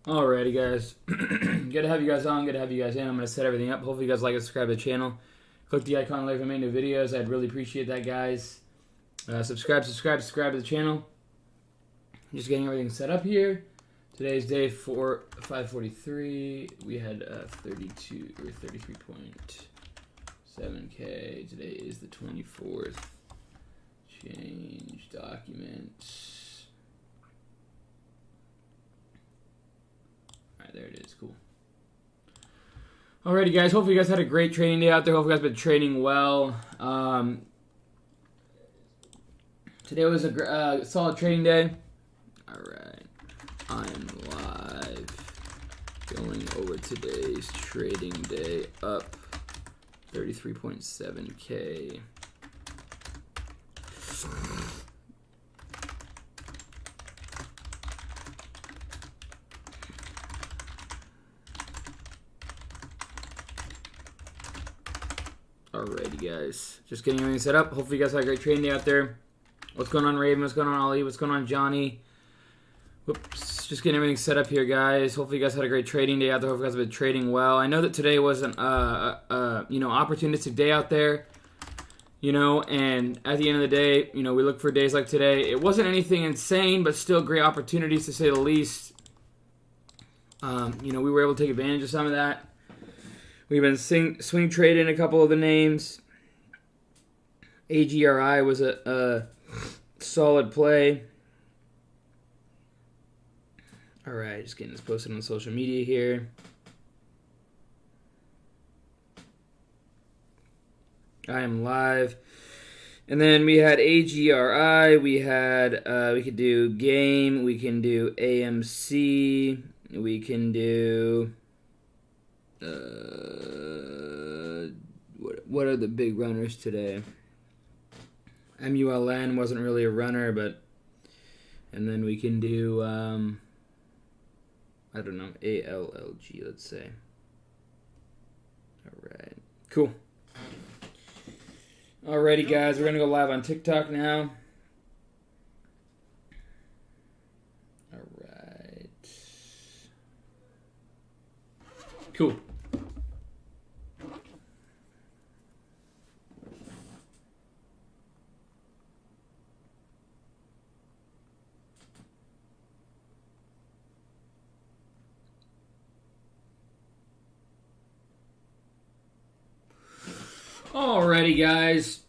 Alrighty, guys. Good to have you guys on. Good to have you guys in. I'm going to set everything up. Hopefully you guys like and subscribe to the channel. Click the icon like for make new videos. I'd really appreciate that, guys. Subscribe to the channel. Just getting everything set up here. Today's day 543. We had 32 or 33.7K. Today is the 24th. Change documents. Alright, there it is. Cool. Alrighty, guys. Hopefully you guys had a great trading day out there. Hopefully you guys been trading well. Today was a solid trading day. Alright. I am live. Going over today's trading day. Up 33.7K. Alrighty, guys. Just getting everything set up. Hopefully you guys had a great trading day out there. What's going on, Raven? What's going on, Ollie? What's going on, Johnny? Whoops. Just getting everything set up here, guys. Hopefully you guys had a great trading day out there. Hopefully you guys have been trading well. I know that today was an opportunistic day out there. And at the end of the day, we look for days like today. It wasn't anything insane, but still great opportunities to say the least. We were able to take advantage of some of that. We've been swing trading a couple of the names. AGRI was a solid play. All right, just getting this posted on social media here. I am live. And then we had AGRI. We had, we could do game. We can do AMC. We can do... what are the big runners today? MULN wasn't really a runner, but and then we can do I don't know, ALLG, let's say. All right, cool. Alrighty, guys, we're gonna go live on TikTok now. All right, cool. Alrighty, guys.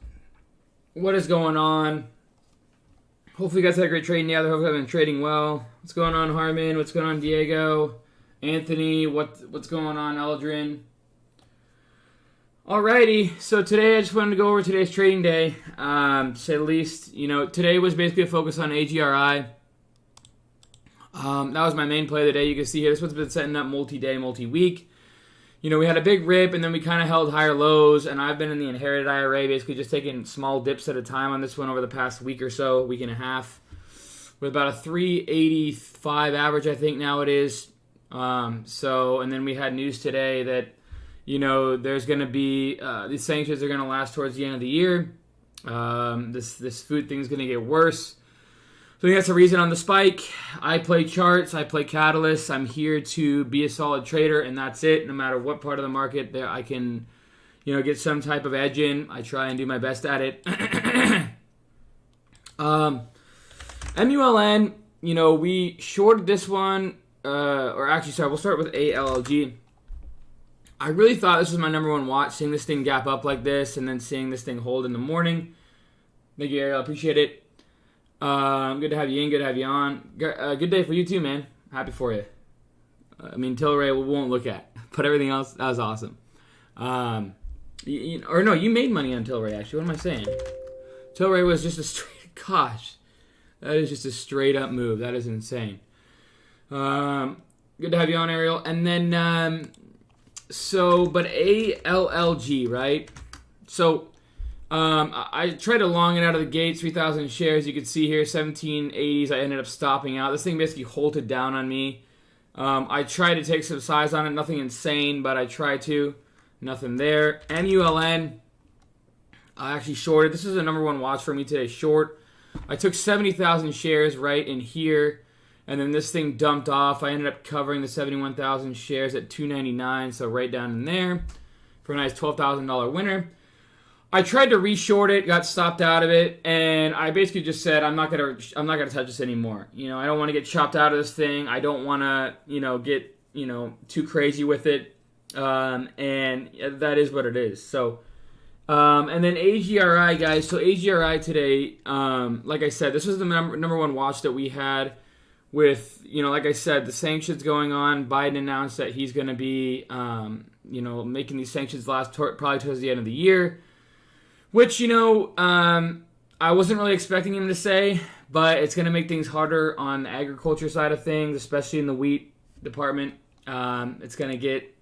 What is going on? Hopefully you guys had a great trading day out there. Hopefully I've been trading well. What's going on, Harmon? What's going on, Diego? Anthony? What's going on, Eldrin? Alrighty. So today I just wanted to go over today's trading day. To say the least, today was basically a focus on AGRI. That was my main play of the day. You can see here, this one's been setting up multi-day, multi-week. We had a big rip, and then we kind of held higher lows, and I've been in the inherited IRA, basically just taking small dips at a time on this one over the past week or so, week and a half, with about a 385 average, I think now it is. And then we had news today that, there's going to be, these sanctions are going to last towards the end of the year. This food thing's going to get worse. So I think that's the reason on the spike. I play charts. I play catalysts. I'm here to be a solid trader, and that's it. No matter what part of the market there, I can, get some type of edge in. I try and do my best at it. MULN, we shorted this one, we'll start with ALLG. I really thought this was my number one watch, seeing this thing gap up like this, and then seeing this thing hold in the morning. Thank you, Ariel. I appreciate it. Good to have you in. Good to have you on. Good day for you too, man. Happy for you. Tilray we won't look at, but everything else, that was awesome. You made money on Tilray, actually. What am I saying? Tilray was just a straight, gosh, that is just a straight up move. That is insane. Good to have you on, Ariel. And then, but ALLG, right? So, I tried to long it out of the gates, 3,000 shares. You can see here, 1780s. I ended up stopping out. This thing basically halted down on me. I tried to take some size on it. Nothing insane, but I tried to. Nothing there. MULN, I actually shorted. This is a number one watch for me today, short. I took 70,000 shares right in here. And then this thing dumped off. I ended up covering the 71,000 shares at $2.99, so right down in there for a nice $12,000 winner. I tried to reshort it, got stopped out of it, and I basically just said I'm not gonna touch this anymore. I don't want to get chopped out of this thing. I don't want to get too crazy with it, and that is what it is. So, and then AGRI, guys. So AGRI today, like I said, this was the number one watch that we had. With, like I said, the sanctions going on, Biden announced that he's going to be, making these sanctions last probably towards the end of the year, which, I wasn't really expecting him to say, but it's going to make things harder on the agriculture side of things, especially in the wheat department. It's going to get,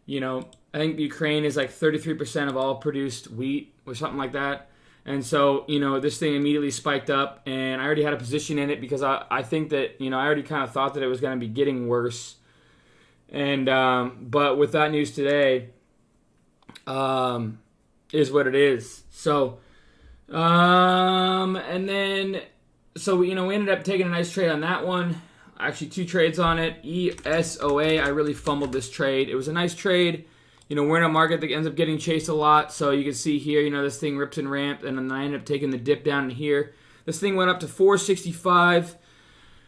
I think Ukraine is like 33% of all produced wheat or something like that. And so, this thing immediately spiked up, and I already had a position in it because I think that, I already kind of thought that it was going to be getting worse. And, but with that news today, is what it is. So, and then, so, we ended up taking a nice trade on that one. Actually, 2 trades on it. ESOA, I really fumbled this trade. It was a nice trade. We're in a market that ends up getting chased a lot. So you can see here, this thing ripped and ramped, and then I ended up taking the dip down in here. This thing went up to 465.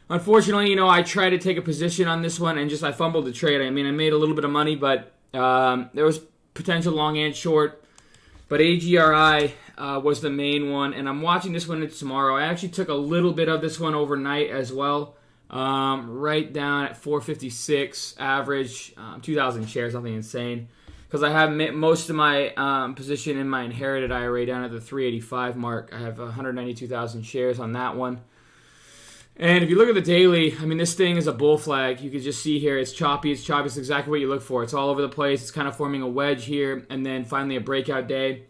Unfortunately, I tried to take a position on this one, and I fumbled the trade. I made a little bit of money, but there was potential long and short. But AGRI was the main one, and I'm watching this one tomorrow. I actually took a little bit of this one overnight as well. Right down at 456 average, 2,000 shares, something insane. Because I have most of my position in my inherited IRA down at the 385 mark. I have 192,000 shares on that one. And if you look at the daily, this thing is a bull flag. You can just see here, it's choppy. It's exactly what you look for. It's all over the place. It's kind of forming a wedge here, and then finally a breakout day.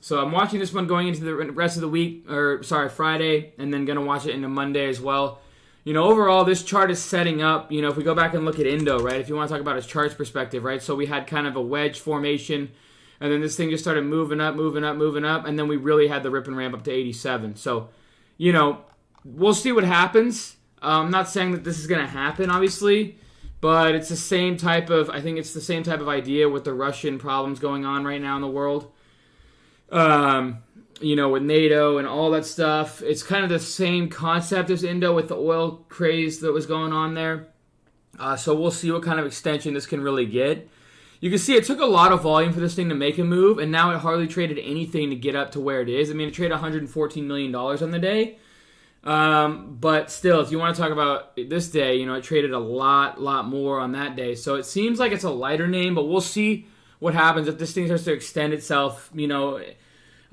So I'm watching this one going into the rest of the week, Friday, and then going to watch it into Monday as well. Overall, this chart is setting up, if we go back and look at Indo, right, if you want to talk about its charts perspective, right, so we had kind of a wedge formation, and then this thing just started moving up, and then we really had the rip and ramp up to 87. So, we'll see what happens. I'm not saying that this is going to happen, obviously, but it's the same type of idea with the Russian problems going on right now in the world. With NATO and all that stuff. It's kind of the same concept as Indo with the oil craze that was going on there. So we'll see what kind of extension this can really get. You can see it took a lot of volume for this thing to make a move, and now it hardly traded anything to get up to where it is. It traded $114 million on the day. But still, if you want to talk about this day, it traded a lot more on that day. So it seems like it's a lighter name, but we'll see what happens if this thing starts to extend itself.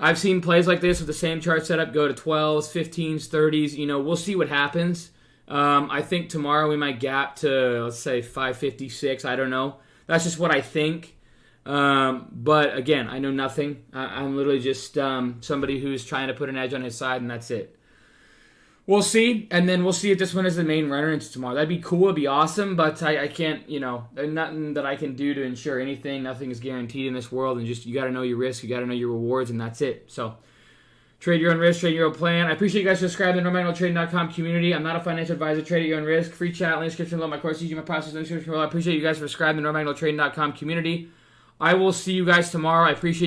I've seen plays like this with the same chart setup go to 12s, 15s, 30s. We'll see what happens. I think tomorrow we might gap to, let's say, 556. I don't know. That's just what I think. But again, I know nothing. I'm literally just somebody who's trying to put an edge on his side, and that's it. We'll see, and then we'll see if this one is the main runner into tomorrow. That'd be cool. It'd be awesome, but I can't, there's nothing that I can do to ensure anything. Nothing is guaranteed in this world, and you got to know your risk, you got to know your rewards, and that's it. So, trade your own risk, trade your own plan. I appreciate you guys subscribing to the NormagnalTrading.com community. I'm not a financial advisor. Trade at your own risk. Free chat, link description below. My course, teaching my process, link description below. I appreciate you guys subscribing to the NormagnalTrading.com community. I will see you guys tomorrow. I appreciate